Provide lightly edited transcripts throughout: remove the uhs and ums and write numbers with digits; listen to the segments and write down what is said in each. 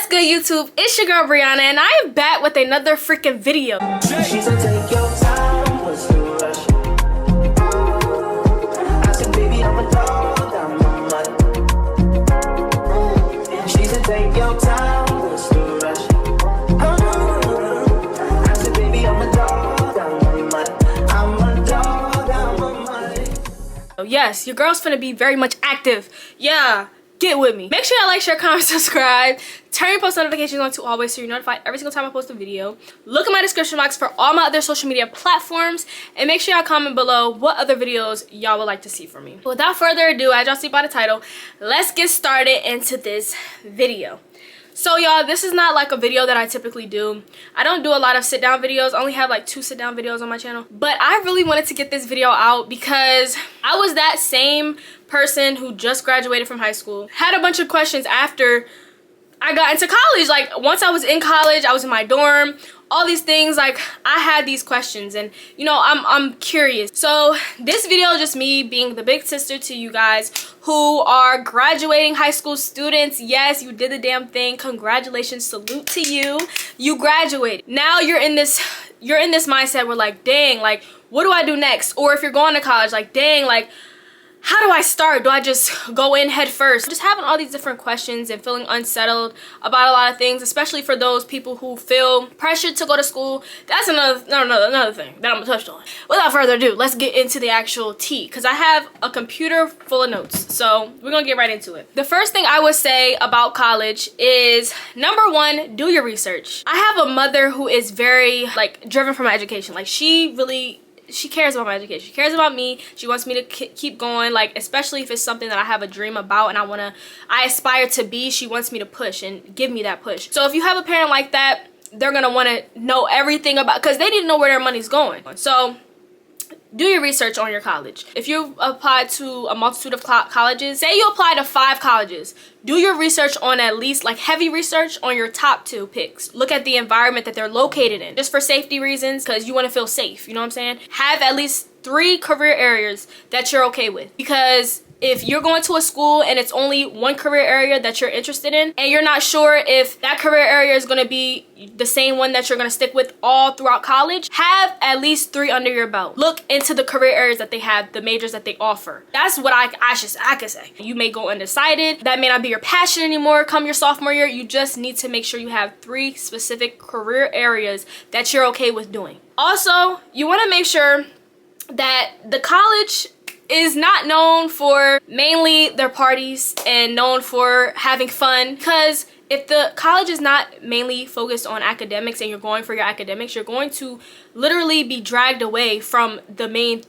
What's good, YouTube? It's your girl Breana, and I am back with another freaking video. She said take your time, what's the rush? I said baby, I'm a dog, I'm a mud. She said take your time, what's the rush? I said baby, I'm a dog, I'm a mud. I'm a dog, I'm a mud. Oh yes, your girl's finna be very much active. Yeah, get with me. Make sure you like, share, comment, subscribe. Turn your post notifications on to always so you're notified every single time I post a video. Look in my description box for all my other social media platforms, and make sure y'all comment below what other videos y'all would like to see from me. Without further ado, as y'all see by the title, let's get started into this video. So y'all, this is not like a video that I typically do. I don't do a lot of sit down videos. I only have like 2 sit down videos on my channel. But I really wanted to get this video out because I was that same person who just graduated from high school. Had a bunch of questions after I got into college. Like once I was in college, I was in my dorm, all these things, like I had these questions, and you know, I'm curious. So this video is just me being the big sister to you guys who are graduating high school students. Yes, you did the damn thing. Congratulations, salute to you. You graduated. Now you're in this mindset where like, dang, like what do I do next? Or if you're going to college, like dang, like how do I start? Do I just go in head first? Just having all these different questions and feeling unsettled about a lot of things, especially for those people who feel pressured to go to school. That's another thing that I'm gonna touch on. Without further ado, let's get into the actual tea, because I have a computer full of notes. So we're gonna get right into it. The first thing I would say about college is, number one, do your research. I have a mother who is very like driven for my education. Like she cares about my education. She cares about me. She wants me to keep going, like especially if it's something that I have a dream about and I aspire to be. She wants me to push and give me that push. So if you have a parent like that, they're gonna want to know everything about, because they need to know where their money's going. So do your research on your college. If you applied to a multitude of colleges, say you apply to 5 colleges, do your research on at least, like heavy research on your top 2 picks. Look at the environment that they're located in, just for safety reasons, because you want to feel safe, you know what I'm saying? Have at least 3 career areas that you're okay with, because if you're going to a school and it's only one career area that you're interested in, and you're not sure if that career area is going to be the same one that you're going to stick with all throughout college, have at least 3 under your belt. Look into the career areas that they have, the majors that they offer. That's what I could say. You may go undecided. That may not be your passion anymore come your sophomore year. You just need to make sure you have 3 specific career areas that you're okay with doing. Also, you want to make sure that the college is not known for mainly their parties and known for having fun, because if the college is not mainly focused on academics and you're going for your academics, you're going to literally be dragged away from the main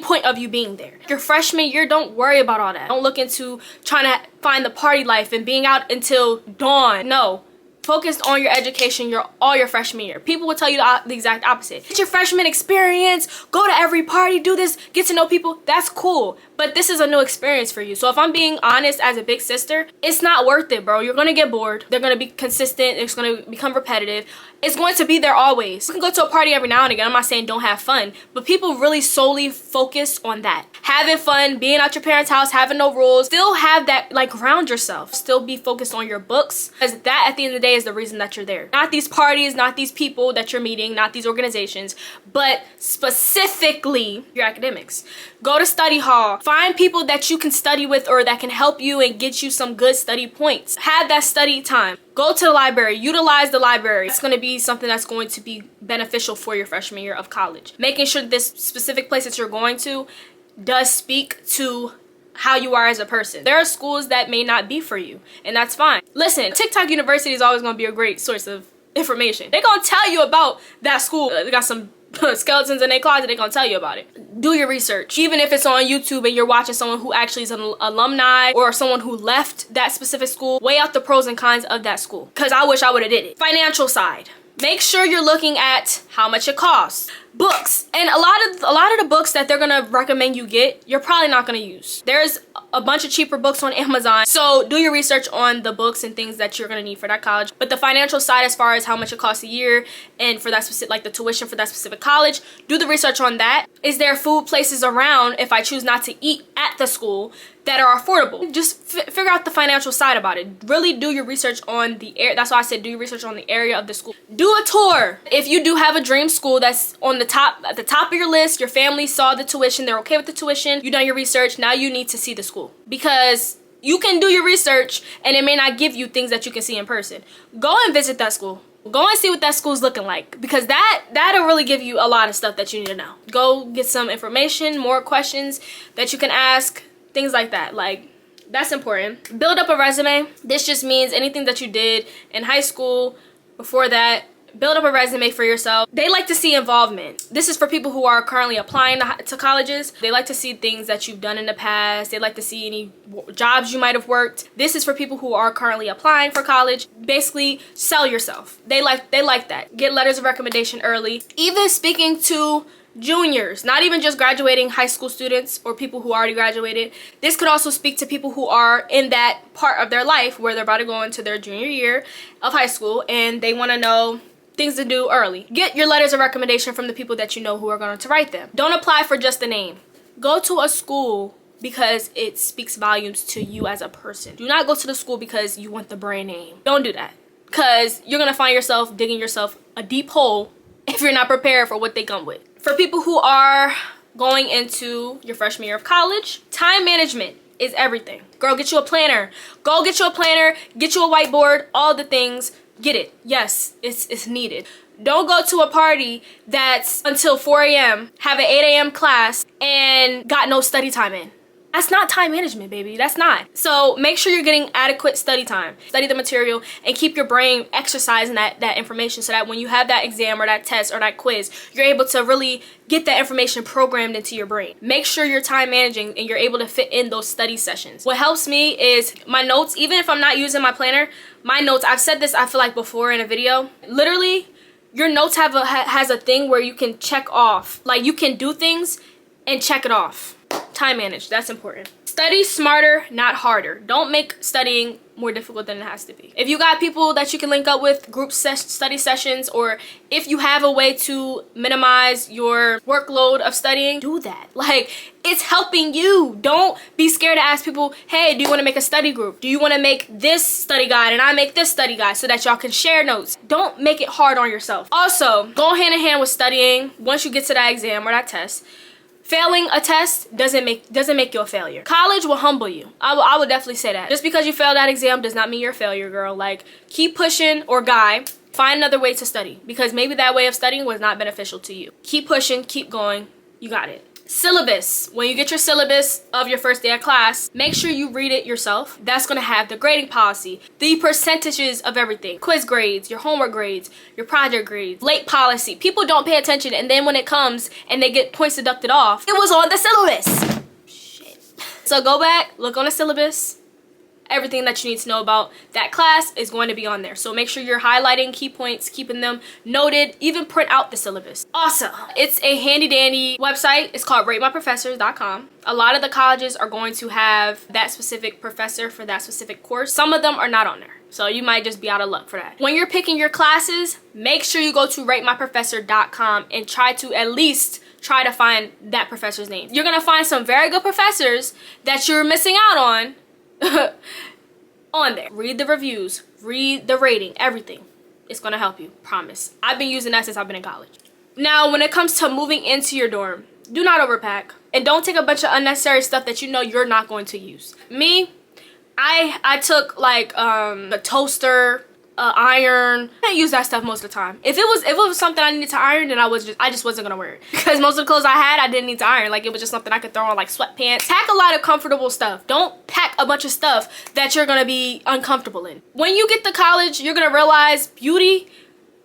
point of you being there. Your freshman year, don't worry about all that. Don't look into trying to find the party life and being out until dawn. No. Focused on your education all your freshman year. People will tell you the exact opposite. Get your freshman experience, go to every party, do this, get to know people. That's cool, but this is a new experience for you. So if I'm being honest as a big sister, it's not worth it, bro. You're gonna get bored. They're gonna be consistent. It's gonna become repetitive. It's going to be there always. You can go to a party every now and again. I'm not saying don't have fun, but people really solely focus on that. Having fun, being at your parents' house, having no rules. Still have that, like, ground yourself. Still be focused on your books, because that at the end of the day is the reason that you're there. Not these parties, not these people that you're meeting, not these organizations, but specifically your academics. Go to study hall. Find people that you can study with or that can help you and get you some good study points. Have that study time. Go to the library. Utilize the library. It's going to be something that's going to be beneficial for your freshman year of college. Making sure this specific place that you're going to does speak to how you are as a person. There are schools that may not be for you, and that's fine. Listen, TikTok University is always going to be a great source of information. They're going to tell you about that school. They got some skeletons in their closet. They're going to tell you about it. Do your research. Even if it's on YouTube and you're watching someone who actually is an alumni or someone who left that specific school, weigh out the pros and cons of that school, because I wish I would have did it. Financial side. Make sure you're looking at how much it costs. Books. And a lot of the books that they're gonna recommend you get, you're probably not gonna use. There's a bunch of cheaper books on Amazon. So do your research on the books and things that you're gonna need for that college. But the financial side, as far as how much it costs a year and for that specific, like the tuition for that specific college, do the research on that. Is there food places around if I choose not to eat at the school that are affordable? Just figure out the financial side about it. Really do your research on the area. That's why I said do your research on the area of the school. Do a tour. If you do have a dream school that's on the top, at the top of your list, your family saw the tuition, they're okay with the tuition, you done your research, now you need to see the school. Because you can do your research and it may not give you things that you can see in person. Go and visit that school. Go and see what that school's looking like, because that'll really give you a lot of stuff that you need to know. Go get some information, more questions that you can ask, things like that. Like, that's important. Build up a resume. This just means anything that you did in high school, before that. Build up a resume for yourself. They like to see involvement. This is for people who are currently applying to colleges. They like to see things that you've done in the past. They like to see any jobs you might have worked. This is for people who are currently applying for college. Basically, sell yourself. They like that. Get letters of recommendation early. Even speaking to juniors, not even just graduating high school students or people who already graduated. This could also speak to people who are in that part of their life where they're about to go into their junior year of high school and they want to know things to do early. Get your letters of recommendation from the people that you know who are going to write them. Don't apply for just the name. Go to a school because it speaks volumes to you as a person. Do not go to the school because you want the brand name. Don't do that, because you're going to find yourself digging yourself a deep hole if you're not prepared for what they come with. For people who are going into your freshman year of college, time management is everything. Girl, get you a planner. Go get you a planner, get you a whiteboard, all the things. Get it. Yes, it's needed. Don't go to a party that's until 4 a.m., have an 8 a.m. class, and got no study time in. That's not time management, baby. That's not. So make sure you're getting adequate study time. Study the material and keep your brain exercising that information so that when you have that exam or that test or that quiz, you're able to really get that information programmed into your brain. Make sure you're time managing and you're able to fit in those study sessions. What helps me is my notes. Even if I'm not using my planner, my notes, I've said this I feel like before in a video, literally your notes has a thing where you can check off. Like, you can do things and check it off. Time manage, that's important. Study smarter, not harder. Don't make studying more difficult than it has to be. If you got people that you can link up with, group study sessions, or if you have a way to minimize your workload of studying, do that. Like, it's helping you. Don't be scared to ask people, hey, do you want to make a study group? Do you want to make this study guide and I make this study guide so that y'all can share notes? Don't make it hard on yourself. Also, go hand in hand with studying. Once you get to that exam or that test, failing a test doesn't make you a failure. College will humble you. I would definitely say that. Just because you failed that exam does not mean you're a failure, girl. Like, keep pushing, or guy, find another way to study, because maybe that way of studying was not beneficial to you. Keep pushing, keep going. You got it. Syllabus. When you get your syllabus of your first day of class, make sure you read it yourself. That's going to have the grading policy, the percentages of everything, quiz grades, your homework grades, your project grades, late policy. People don't pay attention, and then when it comes and they get points deducted off, it was on the syllabus. Shit. So go back, look on the syllabus. Everything that you need to know about that class is going to be on there. So make sure you're highlighting key points, keeping them noted, even print out the syllabus. Also, it's a handy dandy website. It's called ratemyprofessors.com. A lot of the colleges are going to have that specific professor for that specific course. Some of them are not on there, so you might just be out of luck for that. When you're picking your classes, make sure you go to ratemyprofessor.com and try to find that professor's name. You're gonna find some very good professors that you're missing out on on there. Read the reviews, read the rating, everything. It's gonna help you, promise. I've been using that since I've been in college. Now, when it comes to moving into your dorm, do not overpack, and don't take a bunch of unnecessary stuff that you know you're not going to use. Me, I took like a toaster, iron. I didn't use that stuff most of the time. If it was something I needed to iron, then I just wasn't gonna wear it, because most of the clothes I had I didn't need to iron. Like, it was just something I could throw on, like sweatpants. Pack a lot of comfortable stuff. Don't pack a bunch of stuff that you're gonna be uncomfortable in. When you get to college, you're gonna realize beauty,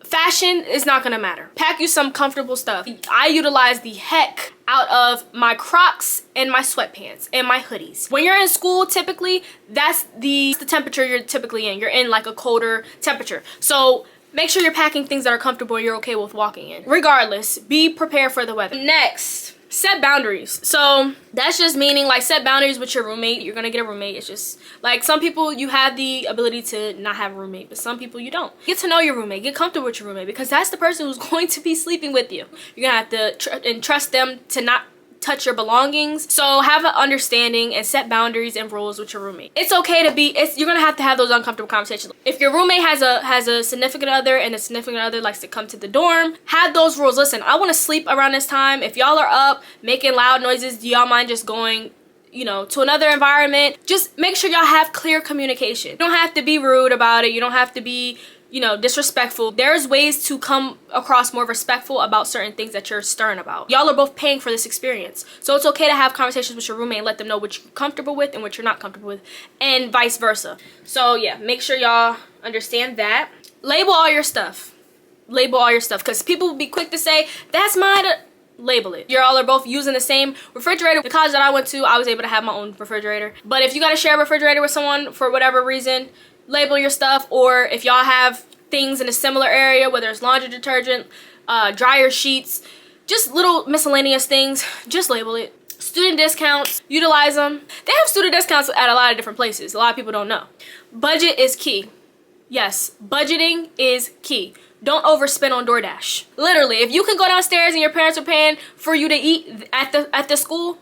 fashion is not gonna matter. Pack you some comfortable stuff. I utilize the heck out of my Crocs and my sweatpants and my hoodies. When you're in school, typically, that's the temperature you're typically in. You're in like a colder temperature. So make sure you're packing things that are comfortable and you're okay with walking in. Regardless, be prepared for the weather. Next, Set boundaries. So that's just meaning like set boundaries with your roommate. You're gonna get a roommate. It's just like some people you have the ability to not have a roommate, but some people you don't. Get to know your roommate. Get comfortable with your roommate because that's the person who's going to be sleeping with you. You're gonna have to trust them to not touch your belongings. So have an understanding and set boundaries and rules with your roommate. It's okay to be, you're gonna have to have those uncomfortable conversations. If your roommate has a significant other and the significant other likes to come to the dorm, have those rules. Listen, I want to sleep around this time. If y'all are up making loud noises, do y'all mind just going, you know, to another environment? Just make sure y'all have clear communication. You don't have to be rude about it. You don't have to be, you know, disrespectful. There's ways to come across more respectful about certain things that you're stern about. Y'all are both paying for this experience. So it's okay to have conversations with your roommate and let them know what you're comfortable with and what you're not comfortable with, and vice versa. So yeah, make sure y'all understand that. Label all your stuff. Label all your stuff, because people will be quick to say, that's mine. Label it. Y'all are both using the same refrigerator. The college that I went to, I was able to have my own refrigerator. But if you gotta share a refrigerator with someone for whatever reason, label your stuff. Or if y'all have things in a similar area, whether it's laundry detergent, dryer sheets, just little miscellaneous things, just label it. Student discounts, utilize them. They have student discounts at a lot of different places. A lot of people don't know. Budget is key. Yes, budgeting is key. Don't overspend on DoorDash. Literally, if you can go downstairs and your parents are paying for you to eat at the school,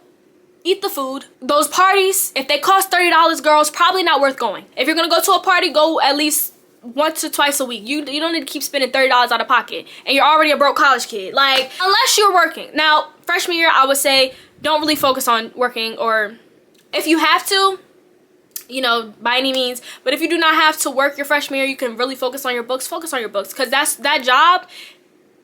eat the food. Those parties, if they cost $30, girls, probably not worth going. If you're gonna go to a party, go at least once or twice a week. You don't need to keep spending $30 out of pocket, and you're already a broke college kid. Like, unless you're working. Now, freshman year, I would say don't really focus on working, or if you have to, you know, by any means. But if you do not have to work your freshman year, you can really focus on your books. Focus on your books, because that job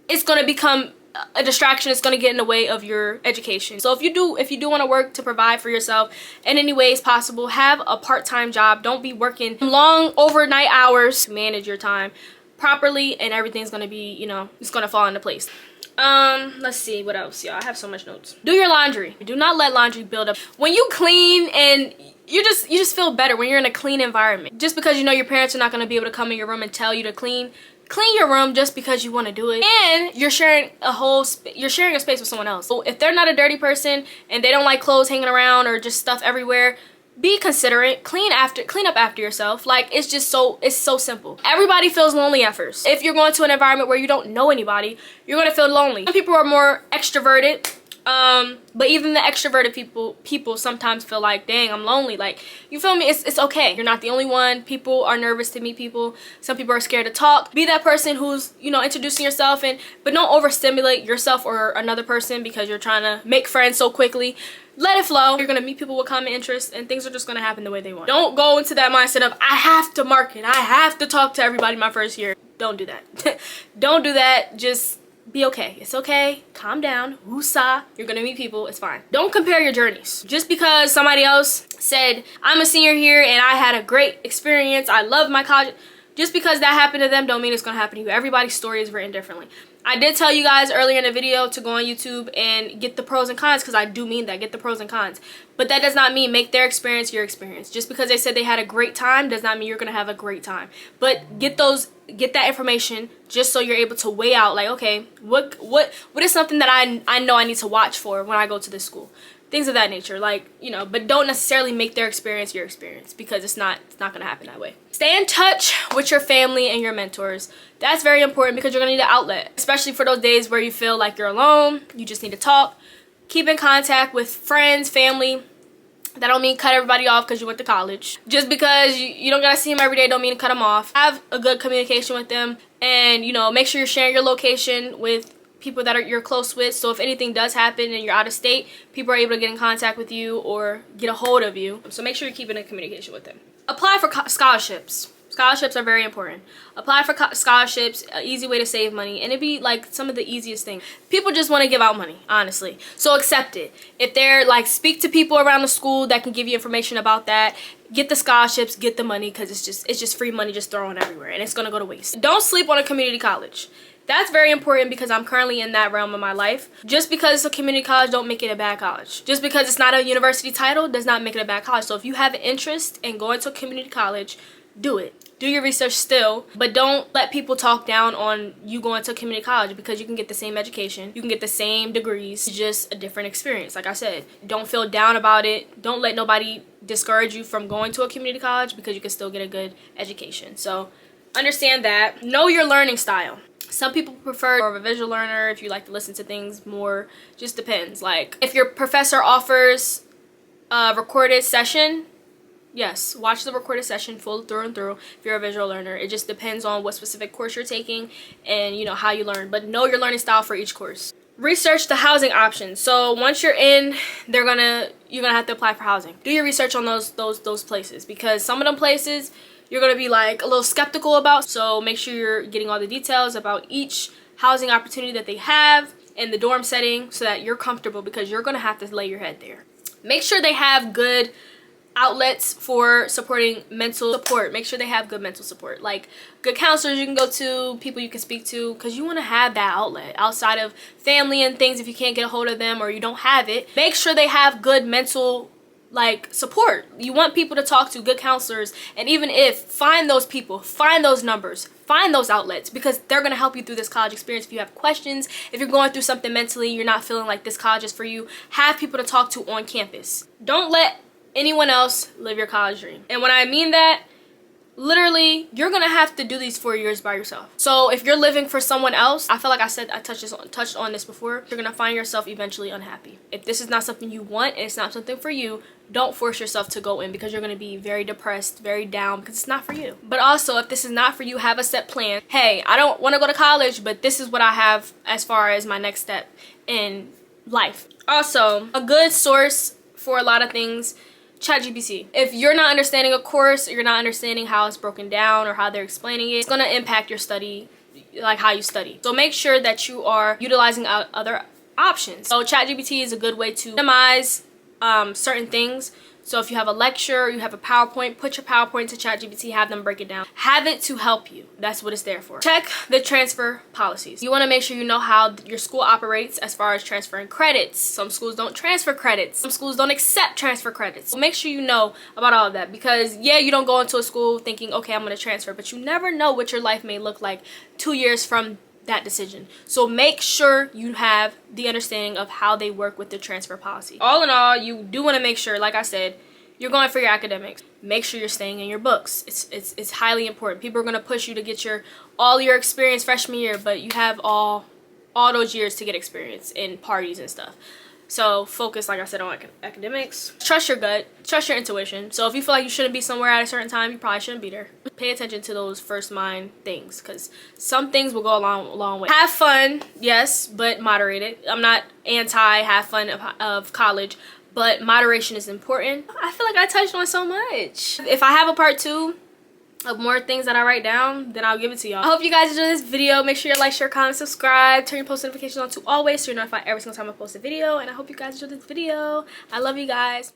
is going to become a distraction. It's going to get in the way of your education. So if you do want to work to provide for yourself in any ways possible, have a part-time job. Don't be working long overnight hours to manage your time properly, and everything's going to be, you know, it's going to fall into place. Let's see what else, y'all. I have so much notes. Do your laundry. Do not let laundry build up. When you clean, and you just feel better when you're in a clean environment. Just because you know your parents are not going to be able to come in your room and tell you to clean your room just because you want to do it, and you're sharing a space with someone else. So if they're not a dirty person and they don't like clothes hanging around or just stuff everywhere, be considerate. Clean up after yourself. Like, it's so simple. Everybody feels lonely at first. If you're going to an environment where you don't know anybody, you're going to feel lonely. Some people are more extroverted. But even the extroverted people sometimes feel like, dang, I'm lonely. Like, you feel me? It's okay. You're not the only one. People are nervous to meet people. Some people are scared to talk. Be that person who's, you know, introducing yourself, but don't overstimulate yourself or another person because you're trying to make friends so quickly. Let it flow. You're gonna meet people with common interests, and things are just gonna happen the way they want. Don't go into that mindset of, I have to market, I have to talk to everybody my first year. Don't do that. Don't do that. Just be okay. It's okay. Calm down. Woosah. You're gonna meet people. It's fine. Don't compare your journeys. Just because somebody else said, I'm a senior here and I had a great experience, I love my college, just because that happened to them don't mean it's gonna happen to you. Everybody's story is written differently. I did tell you guys earlier in the video to go on YouTube and get the pros and cons, because I do mean that. Get the pros and cons. But that does not mean make their experience your experience. Just because they said they had a great time does not mean you're going to have a great time. But get that information just so you're able to weigh out, like, okay, what is something that I know I need to watch for when I go to this school. Things of that nature, like, you know, but don't necessarily make their experience your experience, because it's not going to happen that way. Stay in touch with your family and your mentors. That's very important, because you're going to need an outlet, especially for those days where you feel like you're alone, you just need to talk. Keep in contact with friends, family. That don't mean cut everybody off because you went to college. Just because you don't gotta see them every day don't mean to cut them off. Have a good communication with them, and, you know, make sure you're sharing your location with people that you're close with, so if anything does happen and you're out of state, people are able to get in contact with you or get a hold of you. So make sure you're keeping in communication with them. Apply for scholarships. Scholarships are very important. Apply for scholarships, an easy way to save money, and it'd be like some of the easiest things. People just want to give out money, honestly. So accept it. If they're like, speak to people around the school that can give you information about that. Get the scholarships, get the money, because it's just free money just thrown everywhere, and it's gonna go to waste. Don't sleep on a community college. That's very important, because I'm currently in that realm of my life. Just because it's a community college don't make it a bad college. Just because it's not a university title does not make it a bad college. So if you have an interest in going to a community college, do it. do your research still, but don't let people talk down on you going to community college, because you can get the same education, you can get the same degrees, it's just a different experience. Like I said, don't feel down about it. Don't let nobody discourage you from going to a community college, because you can still get a good education. So understand that. Know your learning style. Some people prefer more of a visual learner. If you like to listen to things more, just depends. Like if your professor offers a recorded session, yes, watch the recorded session full through and through if you're a visual learner. It just depends on what specific course you're taking and, you know, how you learn. But know your learning style for each course. Research the housing options. So once you're in, you're gonna have to apply for housing. Do your research on those places, because some of them places you're gonna be like a little skeptical about. So make sure you're getting all the details about each housing opportunity that they have in the dorm setting, so that you're comfortable, because you're gonna have to lay your head there. Make sure they have good outlets for supporting mental support. Make sure they have good mental support, like good counselors you can go to, people you can speak to, because you want to have that outlet outside of family and things. If you can't get a hold of them or you don't have it, make sure they have good mental like support. You want people to talk to, good counselors. And even if, find those people, find those numbers, find those outlets, because they're going to help you through this college experience. If you have questions, if you're going through something mentally, you're not feeling like this college is for you, have people to talk to on campus. Don't let anyone else live your college dream. And when I mean that, literally, you're gonna have to do these 4 years by yourself. So if you're living for someone else, I feel like I touched on this before, you're gonna find yourself eventually unhappy. If this is not something you want and it's not something for you, don't force yourself to go in, because you're gonna be very depressed, very down, because it's not for you. But also, if this is not for you, have a set plan. Hey, I don't want to go to college, but this is what I have as far as my next step in life. Also, a good source for a lot of things, ChatGPT. If you're not understanding a course, or you're not understanding how it's broken down or how they're explaining it, it's gonna impact your study, like how you study. So make sure that you are utilizing other options. So ChatGPT is a good way to minimize certain things. So if you have a lecture, you have a PowerPoint, put your PowerPoint to ChatGPT, have them break it down. Have it to help you. That's what it's there for. Check the transfer policies. You want to make sure you know how your school operates as far as transferring credits. Some schools don't transfer credits. Some schools don't accept transfer credits. So make sure you know about all of that, because yeah, you don't go into a school thinking, okay, I'm going to transfer, but you never know what your life may look like 2 years from that decision. So make sure you have the understanding of how they work with the transfer policy. All in all, you do want to make sure, like I said, you're going for your academics. Make sure you're staying in your books. It's highly important. People are going to push you to get all your experience freshman year, but you have all those years to get experience in parties and stuff. So focus, like I said, on academics. Trust your gut. Trust your intuition. So if you feel like you shouldn't be somewhere at a certain time, you probably shouldn't be there. Pay attention to those first mind things, because some things will go a long way. Have fun, yes, but moderate it. I'm not anti have fun of college, but moderation is important. I feel like I touched on so much. If I have a part 2 of more things that I write down, then I'll give it to y'all. I hope you guys enjoyed this video. Make sure you like, share, comment, subscribe, turn your post notifications on to always, so you're notified every single time I post a video. And I hope you guys enjoyed this video. I love you guys.